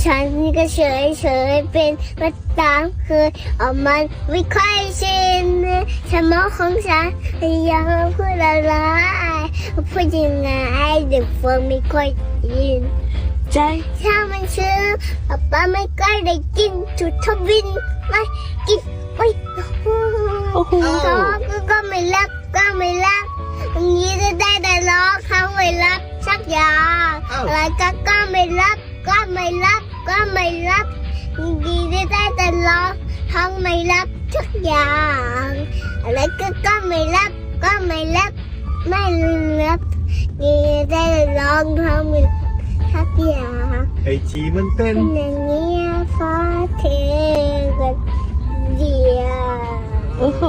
ฉันก็เฉยเป็นประจำคือมันไม่ค่อยชินสมองของฉันยังพูดอะไรพูดยังไงเด็กฟังไม่ค่อยยินใจถ้ามันชื่อป้าไม่ค่อยได้กินจุดทวินไม่กินไม่โอ้โหก็ไม่รับนี้จะได้แต่ร้องเขาไม่รับสักอย่างอะไรก็ไม่รับดีได้แต่ร้องทั้งไม่รับสักอย่างอะไรก็ไม่รับดีได้แต่ร้องทั้งไม่สักอย่างไอจีมันเป็นอย่างนี้ฟ้าเทกันเดียวโอ้โห